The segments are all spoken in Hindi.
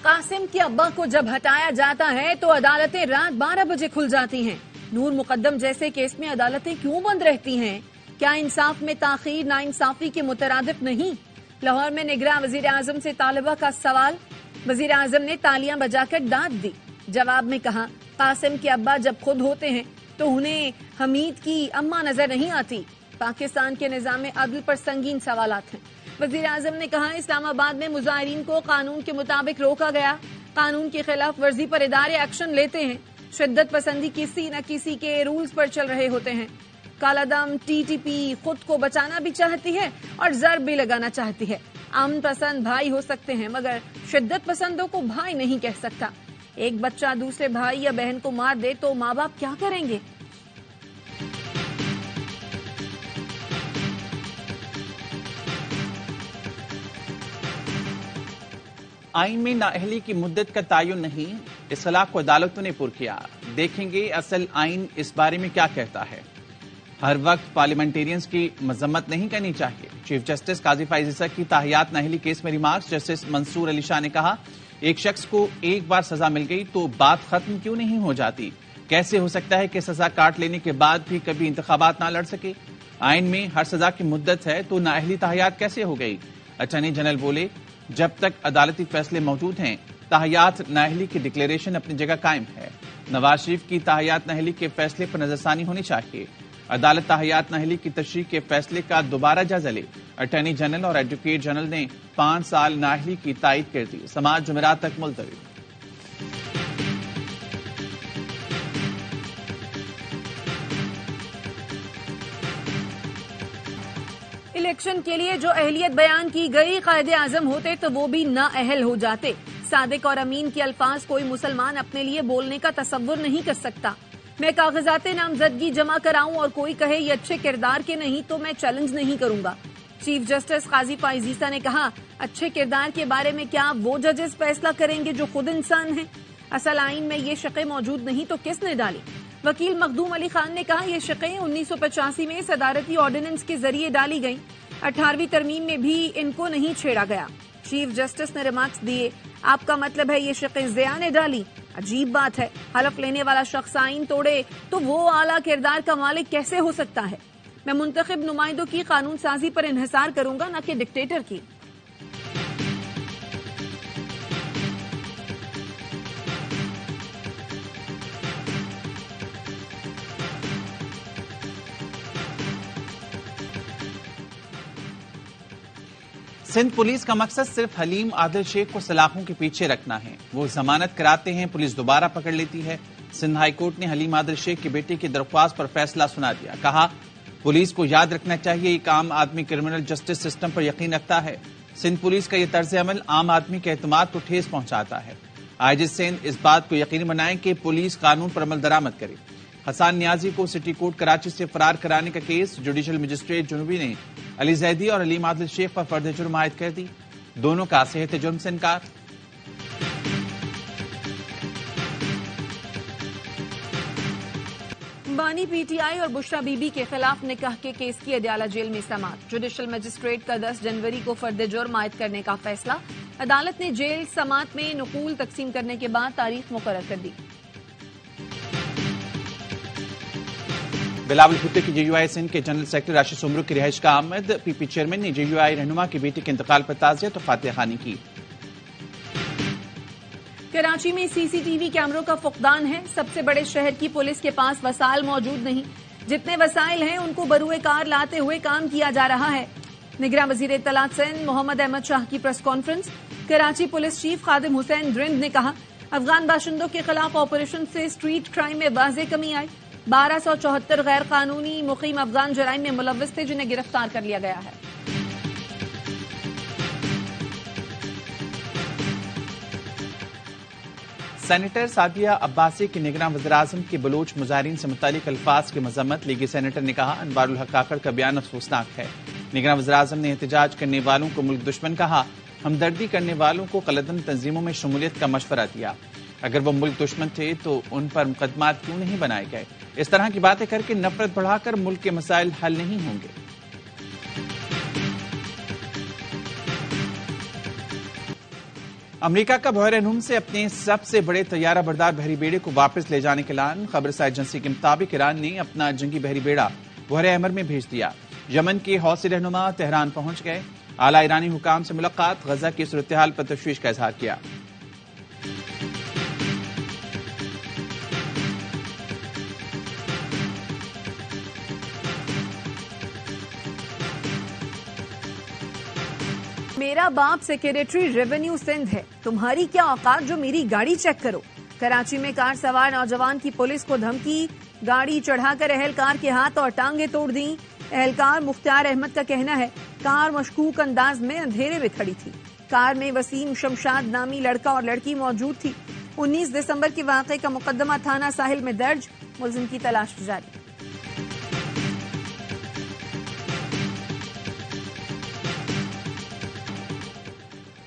कासिम के अब्बा को जब हटाया जाता है तो अदालतें रात 12 बजे खुल जाती हैं। नूर मुकद्दम जैसे केस में अदालतें क्यों बंद रहती हैं? क्या इंसाफ में ताखीर नाइंसाफी के मुतरादिफ नहीं? लाहौर में निगरां वजीर आजम से तालिबा का सवाल। वजीर आजम ने तालियां बजाकर डांट दी। जवाब में कहा, कासिम के अब्बा जब खुद होते हैं तो उन्हें हमीद की अम्मा नजर नहीं आती। पाकिस्तान के निजाम अदल पर संगीन सवालात हैं। वजीर आजम ने कहा, इस्लामाबाद में मुजाहिरीन को कानून के मुताबिक रोका गया। कानून की खिलाफ वर्जी पर इदारे एक्शन लेते हैं। शिद्दत पसंदी किसी न किसी के रूल्स पर चल रहे होते हैं। कालादम टीटीपी खुद को बचाना भी चाहती है और जर भी लगाना चाहती है। अमन पसंद भाई हो सकते हैं मगर शिद्दत पसंदों को भाई नहीं कह सकता। एक बच्चा दूसरे भाई या बहन को मार दे तो माँ बाप क्या करेंगे? आइन में नाअहली की मुद्दत का तयन नहीं, इस खिलाफ को अदालतों ने पुर किया। देखेंगे असल आइन इस बारे में क्या कहता है। हर वक्त पार्लियामेंटेरियंस की मजम्मत नहीं करनी चाहिए। चीफ जस्टिस काजी फैज ईसा की ताहियात नाअहली केस में रिमार्क्स। जस्टिस मंसूर अली शाह ने कहा, एक शख्स को एक बार सजा मिल गई तो बात खत्म क्यों नहीं हो जाती? कैसे हो सकता है कि सजा काट लेने के बाद भी कभी इंतखाबात ना लड़ सके? आइन में हर सजा की मुद्दत है तो नाअहली ताहियात कैसे हो गई? अटॉर्नी जनरल बोले, जब तक अदालती फैसले मौजूद हैं ताहियात नाअहली की डिक्लेरेशन अपनी जगह कायम है। नवाज शरीफ की ताहियात नाअहली के फैसले पर नजरसानी होनी चाहिए। अदालत ताहियात नाअहली की तशरीह के फैसले का दोबारा जायजा ले। अटॉर्नी जनरल और एडवोकेट जनरल ने 5 साल नाअहली की तायद कर दी। समाज जुमेरात तक मुलतवी। इलेक्शन के लिए जो अहलियत बयान की गई, कायदे आजम होते तो वो भी नाअहल हो जाते। सादिक और अमीन के अल्फाज कोई मुसलमान अपने लिए बोलने का तसव्वुर नहीं कर सकता। मैं कागजात नामजदगी जमा कराऊं और कोई कहे ये अच्छे किरदार के नहीं तो मैं चैलेंज नहीं करूंगा। चीफ जस्टिस काजी फैज ईसा ने कहा, अच्छे किरदार के बारे में क्या वो जजेस फैसला करेंगे जो खुद इंसान हैं? असल आइन में ये शक़े मौजूद नहीं तो किसने डाली? वकील मखदूम अली खान ने कहा, ये शक़े 1985 में सदारती ऑर्डिनेंस के जरिए डाली गई। 18वीं तरमीम में भी इनको नहीं छेड़ा गया। चीफ जस्टिस ने रिमार्क्स दिए, आपका मतलब है ये शक़े ज़िया ने डाली? अजीब बात है, हलफ लेने वाला शख्स आइन तोड़े तो वो आला किरदार का मालिक कैसे हो सकता है? मैं मुंतखब नुमाइंदों की कानून साजी पर इन्हिसार करूंगा, न कि डिक्टेटर की। सिंध पुलिस का मकसद सिर्फ हलीम आदिल शेख को सलाखों के पीछे रखना है। वो जमानत कराते हैं, पुलिस दोबारा पकड़ लेती है। सिंध हाई कोर्ट ने हलीम आदिल शेख के बेटे की दरख्वास्त पर फैसला सुना दिया। कहा, पुलिस को याद रखना चाहिए एक आम आदमी क्रिमिनल जस्टिस सिस्टम पर यकीन रखता है। सिंध पुलिस का यह तर्ज अमल आम आदमी के एतमाद को ठेस पहुंचाता है। आईजी सिंध इस बात को यकीनी बनाएं कि पुलिस कानून पर अमल दरामद करे। हसान नियाजी को सिटी कोर्ट कराची से फरार कराने का केस जुडिशल मजिस्ट्रेट जुनूबी ने अली जैदी और हलीम आदिल शेख पर फर्द जुर्म आयद कर दी। दोनों का सेहत जुर्म से इनकार। बानी पीटीआई और बुशरा बीबी के खिलाफ निकाह के केस की अदयाला जेल में समाअत। जुडिशल मजिस्ट्रेट का 10 जनवरी को फर्द जुर्म आयद करने का फैसला। अदालत ने जेल समाअत में नुकूल तकसीम करने के बाद तारीख मुकर्रर कर दी। बिलावल भुट्टो की जेयूआई सिंध के जनरल सेक्रेटरी राशिद सुमरू की रिहाइश का आमद। पीपी चेयरमैन ने जेयूआई रहनुमा की बेटी के इंतकाल पर ताज़ियत और फातिहा खानी की। कराची में सीसीटीवी कैमरों का फुकदान है। सबसे बड़े शहर की पुलिस के पास वसाइल मौजूद नहीं। जितने वसाइल हैं उनको बरूए कार लाते हुए काम किया जा रहा है। निगरान वजीर इत्तलात सिंध मोहम्मद अहमद शाह की press conference. Karachi police chief Khadim Hussain Rind ने कहा, अफगान बाशिंदों के खिलाफ ऑपरेशन से स्ट्रीट क्राइम में वाज़ेह कमी आई। 1274 गैर कानूनी मुकीम अफगान जराइम में मुलव्वस थे जिन्हें गिरफ्तार कर लिया गया है। सेनेटर सादिया अब्बासी की निगरान वज़ीर-ए-आज़म के बलोच मुजाहिरीन से मुतालिक अल्फाज की मजम्मत। लीगी सेनेटर ने कहा, अनवारुल हक काकड़ का बयान अफसोसनाक है। निगरान वज़ीर-ए-आज़म ने एहतजाज करने वालों को मुल्क दुश्मन कहा। हमदर्दी करने वालों को कलदन तंजीमों में शमूलियत का मशवरा दिया। अगर वो मुल्क दुश्मन थे तो उन पर मुकदमात क्यों नहीं बनाए गए? इस तरह की बातें करके नफरत बढ़ाकर मुल्क के मसाइल हल नहीं होंगे। अमेरिका का बहरीन से अपने सबसे बड़े तैयारा बरदार बहरी बेड़े को वापस ले जाने के ऐलान। खबरसार एजेंसी के मुताबिक ईरान ने अपना जंगी बहरी बेड़ा बहरे अहमर में भेज दिया। यमन के हौसी रहनुमा तेहरान पहुंच गए। आला ईरानी हुकाम से मुलाकात, गजा की सूरत-ए-हाल पर तशवीश का इजहार किया। मेरा बाप सेक्रेटरी रेवेन्यू सिंध है, तुम्हारी क्या औकात जो मेरी गाड़ी चेक करो। कराची में कार सवार नौजवान की पुलिस को धमकी, गाड़ी चढ़ाकर अहलकार के हाथ और टांगे तोड़ दी। अहलकार मुख्तार अहमद का कहना है कार मशकूक अंदाज में अंधेरे में खड़ी थी। कार में वसीम शमशाद नामी लड़का और लड़की मौजूद थी। 19 दिसंबर के वाक़े का मुकदमा थाना साहिल में दर्ज, मुलजिम की तलाश जारी।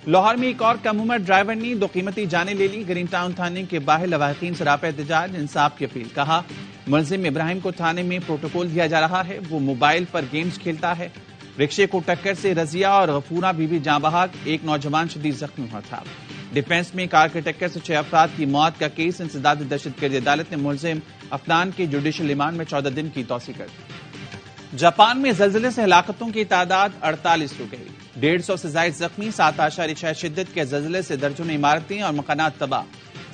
लाहौर में एक और कम उम्र ड्राइवर ने 2 कीमती जानें ले ली। ग्रीन टाउन थाने के बाहर लवाहिकीन से रापा एहतजाज, इंसाफ की अपील। कहा मुलजिम इब्राहिम को थाने में प्रोटोकॉल दिया जा रहा है, वो मोबाइल पर गेम्स खेलता है। रिक्शे को टक्कर से रजिया और गफूरा बीबी जाँ बहक, एक नौजवान शदीद जख्मी हुआ था। डिफेंस में कार के टक्कर से 6 अफराद की मौत का केस इंसदाद दहशतगर्दी अदालत ने मुलजिम अफनान के जुडिशल रिमांड में 14 दिन की तौसीह कर दी। जापान में जल्जले से हलाकतों की तादाद 48 हो गई। 150 से ज्यादा जख्मी, 7.6 शिद्दत के जल्जले से दर्जनों इमारतें और मकानात तबाह।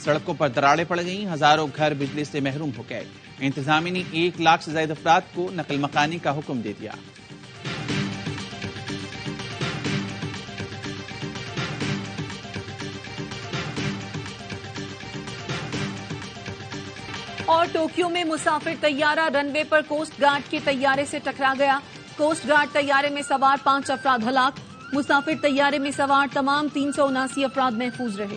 सड़कों पर दरारें पड़ गईं, हजारों घर बिजली से महरूम हो गए। इंतजामिया ने 1 लाख से ज्यादा अफराद को नकल मकानी का हुक्म दे दिया। और टोक्यो में मुसाफिर तैयारा रनवे पर कोस्ट गार्ड के तैयारे से टकरा गया। कोस्ट गार्ड तैयारे में सवार 5 अफराद हलाक। मुसाफिर तैयारे में सवार तमाम 379 अफराद महफूज रहे।